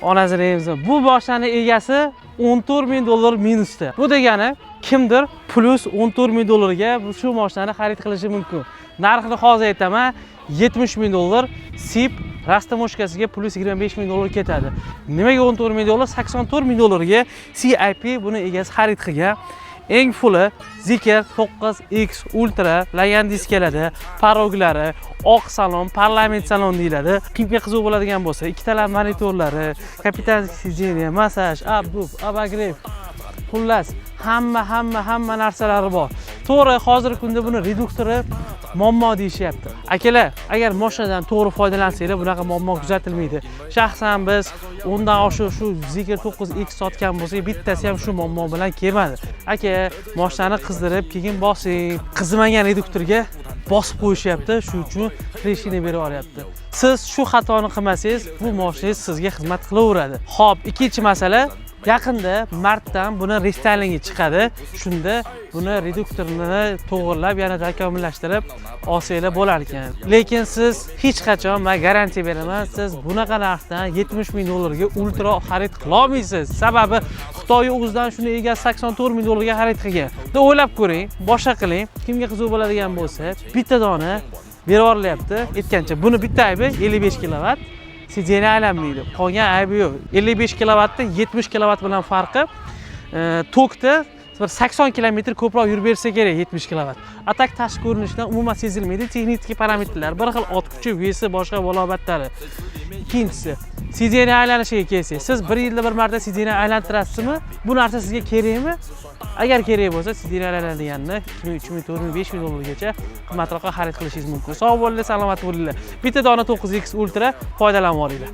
Onasini bu mashinaning egasi 14 ming dollar minusda. Bu degani kimdir plus 14 ming dollarga shu mashinani xarid qilishi mumkin. Narxini hozir aytaman, 70 ming dollar SIP rastamoshkasiga plus 25 ming dollar ketadi. Nimaga 14 ming dollar? 84 ming dollarga CIP buni egasi xarid qilgan. Eng fulli Zikr 9X Ultra lagan diskalari, paroglari, oq salon, parlament salon deyiladi. Kimga qiziq bo'ladigan bo'lsa, ikkitalar monitorlari, kapitan sijeniya, massaj, abagrev, xullas hamma narsalari bor. To'g'ri, hozirgi kunda buni reduktori muammo deyishyapti. Akalar, agar mashinadan to'g'ri foydalansanglar, bunaqa muammo kuzatilmaydi. Shaxsan biz undan oshiq shu Zikr 9X sotgan bo'lsak, bittasi ham shu muammo bilan kelmadi. Aka, mashinani qizdirib, keyin bosing, qizimagan reduktorga bosib qo'yishyapti, shu uchun treshina berib oryapti. Siz shu xatoni qilmasangiz, bu mashinangiz sizga xizmat qilaveradi. Xo'p, ikkinchi masala, yaqinda martdan buni restайлingga chiqadi. Shunda buni reduktorini to'g'irlab, yana takomillashtirib olsanglar bo'lar ekan. Lekin siz hech qachon, men garantiya beraman, siz bunaqa narxdan 70 ming dollarga ultra xarid qila olmaysiz. Sababi Xitoy o'zidan shuni egasi 84 ming dollarga xarid qilgan. Deb o'ylab ko'ring, boshqa qiling. Kimga qiziq bo'ladigan bo'lsa, bitta dona berib yorilyapti. Aytgancha, buni bitta aybi 55 kilovat. Sijeniya aylanmaydi. Qolgan aybi yo'q. 55 kilovatda 70 kilovat bilan farqi tokda 80 kilometr ko'proq yurib bersa kerak 70 kilovat. Atak tashqi ko'rinishdan umuman sezilmaydi. Texnik parametrlar, bir xil ot kuchi, vesi, boshqa balobatlari. Ikkinchisi, sijeniya aylanishiga kelsak, siz 1 yilda bir marta sijeniya aylantirasizmi? Bu narsa sizga kerakmi? Agar kerak bo'lsa, sijeniya aylanadiganini 3 ming, 4 ming, 5 ming dollargacha qimmatroqqa xarid qilishingiz mumkin. Sog' bo'linglar, salomat bo'linglar. Bitta dona 9X Ultra foydalanib olinglar.